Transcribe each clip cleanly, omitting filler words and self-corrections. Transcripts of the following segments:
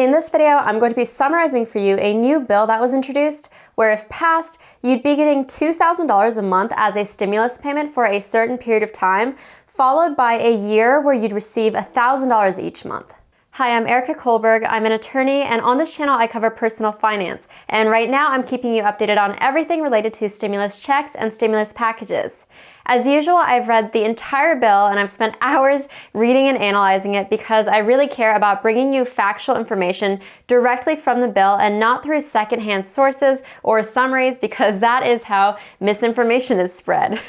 In this video, I'm going to be summarizing for you a new bill that was introduced where if passed, you'd be getting $2,000 a month as a stimulus payment for a certain period of time, followed by a year where you'd receive $1,000 each month. Hi, I'm Erika Kullberg. I'm an attorney, and on this channel I cover personal finance. And right now I'm keeping you updated on everything related to stimulus checks and stimulus packages. As usual, I've read the entire bill and I've spent hours reading and analyzing it because I really care about bringing you factual information directly from the bill and not through secondhand sources or summaries, because that is how misinformation is spread.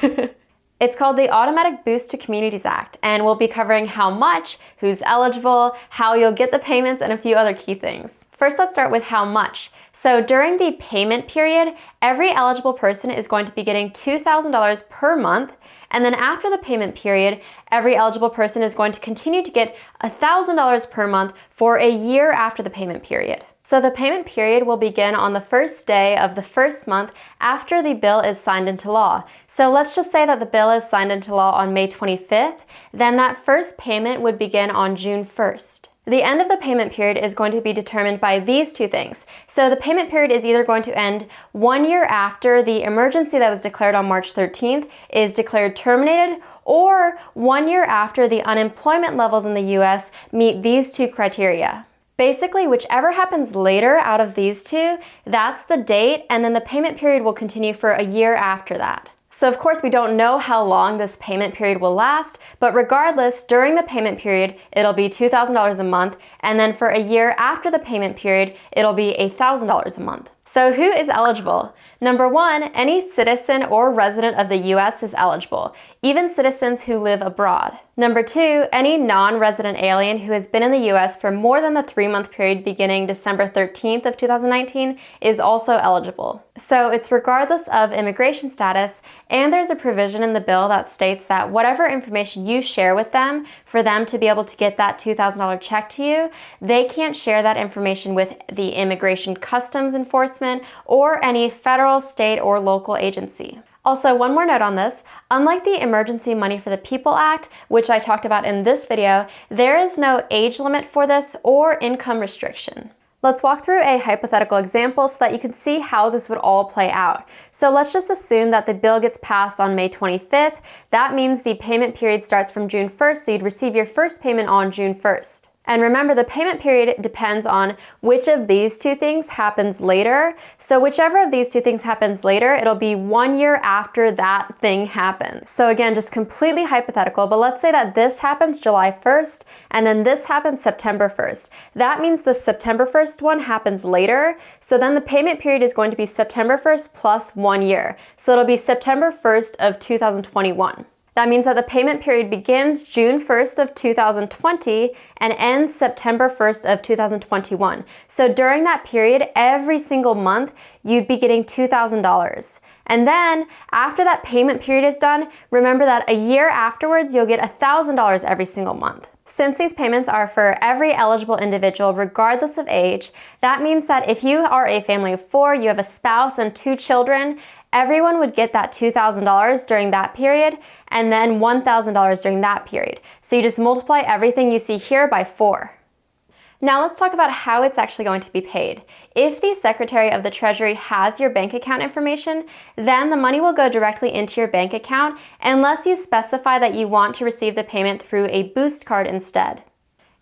It's called the Automatic Boost to Communities Act, and we'll be covering how much, who's eligible, how you'll get the payments, and a few other key things. First, let's start with how much. So during the payment period, every eligible person is going to be getting $2,000 per month, and then after the payment period, every eligible person is going to continue to get $1,000 per month for a year after the payment period. So the payment period will begin on the first day of the first month after the bill is signed into law. So let's just say that the bill is signed into law on May 25th, then that first payment would begin on June 1st. The end of the payment period is going to be determined by these two things. So the payment period is either going to end 1 year after the emergency that was declared on March 13th is declared terminated, or 1 year after the unemployment levels in the US meet these two criteria. Basically, whichever happens later out of these two, that's the date, and then the payment period will continue for a year after that. So of course, we don't know how long this payment period will last, but regardless, during the payment period, it'll be $2,000 a month, and then for a year after the payment period, it'll be $1,000 a month. So who is eligible? Number one, any citizen or resident of the US is eligible, even citizens who live abroad. Number two, any non-resident alien who has been in the US for more than the 3-month period beginning December 13th of 2019 is also eligible. So it's regardless of immigration status, and there's a provision in the bill that states that whatever information you share with them for them to be able to get that $2,000 check to you, they can't share that information with the Immigration Customs Enforcement or any federal, state, or local agency. Also, one more note on this, unlike the Emergency Money for the People Act, which I talked about in this video, there is no age limit for this or income restriction. Let's walk through a hypothetical example so that you can see how this would all play out. So let's just assume that the bill gets passed on May 25th. That means the payment period starts from June 1st, so you'd receive your first payment on June 1st. And remember, the payment period depends on which of these two things happens later. So whichever of these two things happens later, it'll be 1 year after that thing happens. So again, just completely hypothetical, but let's say that this happens July 1st, and then this happens September 1st. That means the September 1st one happens later. So then the payment period is going to be September 1st plus 1 year. So it'll be September 1st of 2021. That means that the payment period begins June 1st of 2020 and ends September 1st of 2021. So during that period, every single month, you'd be getting $2,000. And then after that payment period is done, remember that a year afterwards, you'll get $1,000 every single month. Since these payments are for every eligible individual regardless of age, that means that if you are a family of 4, you have a spouse and 2 children, everyone would get that $2,000 during that period and then $1,000 during that period. So you just multiply everything you see here by 4. Now let's talk about how it's actually going to be paid. If the Secretary of the Treasury has your bank account information, then the money will go directly into your bank account unless you specify that you want to receive the payment through a boost card instead.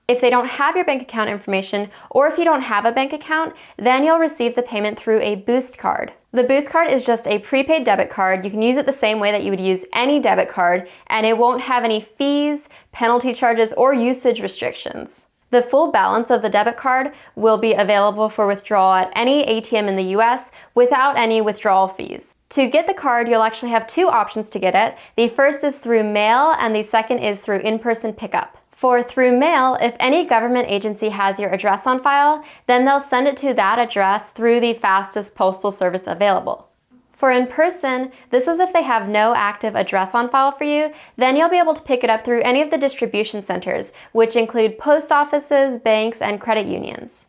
If they don't have your bank account information, or if you don't have a bank account, then you'll receive the payment through a boost card. The boost card is just a prepaid debit card. You can use it the same way that you would use any debit card, and it won't have any fees, penalty charges, or usage restrictions. The full balance of the debit card will be available for withdrawal at any ATM in the US without any withdrawal fees. To get the card, you'll actually have 2 options to get it. The first is through mail, and the second is through in-person pickup. For through mail, if any government agency has your address on file, then they'll send it to that address through the fastest postal service available. For in person, this is if they have no active address on file for you, then you'll be able to pick it up through any of the distribution centers, which include post offices, banks, and credit unions.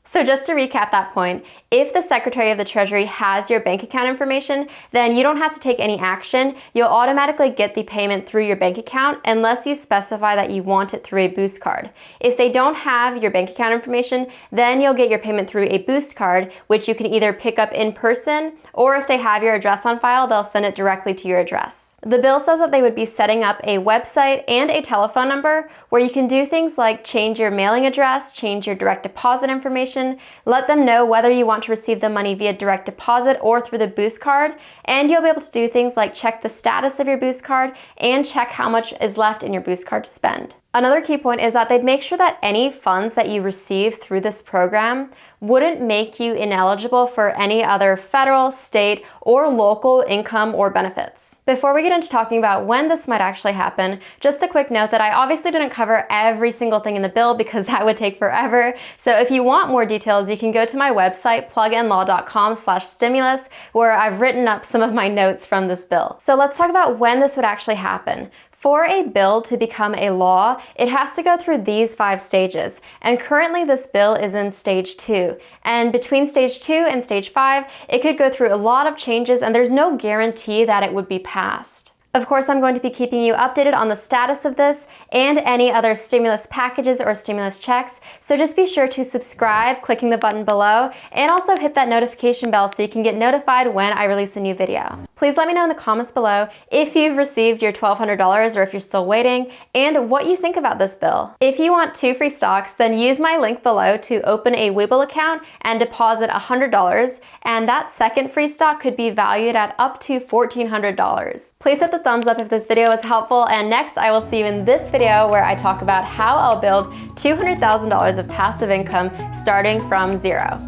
So just to recap that point, if the Secretary of the Treasury has your bank account information, then you don't have to take any action. You'll automatically get the payment through your bank account unless you specify that you want it through a boost card. If they don't have your bank account information, then you'll get your payment through a boost card, which you can either pick up in person, or if they have your address on file, they'll send it directly to your address. The bill says that they would be setting up a website and a telephone number where you can do things like change your mailing address, change your direct deposit information, let them know whether you want to receive the money via direct deposit or through the boost card, and you'll be able to do things like check the status of your boost card and check how much is left in your boost card to spend. Another key point is that they'd make sure that any funds that you receive through this program wouldn't make you ineligible for any other federal, state, or local income or benefits. Before we get into talking about when this might actually happen, just a quick note that I obviously didn't cover every single thing in the bill because that would take forever. So if you want more details, you can go to my website, plugandlaw.com/stimulus, where I've written up some of my notes from this bill. So let's talk about when this would actually happen. For a bill to become a law, it has to go through these 5 stages, and currently this bill is in stage 2. And between stage 2 and stage 5, it could go through a lot of changes, and there's no guarantee that it would be passed. Of course, I'm going to be keeping you updated on the status of this and any other stimulus packages or stimulus checks, so just be sure to subscribe, clicking the button below, and also hit that notification bell so you can get notified when I release a new video. Please let me know in the comments below if you've received your $1,200 or if you're still waiting, and what you think about this bill. If you want 2 free stocks, then use my link below to open a Webull account and deposit $100, and that second free stock could be valued at up to $1,400. Please hit the thumbs up if this video was helpful, and next I will see you in this video where I talk about how I'll build $200,000 of passive income starting from zero.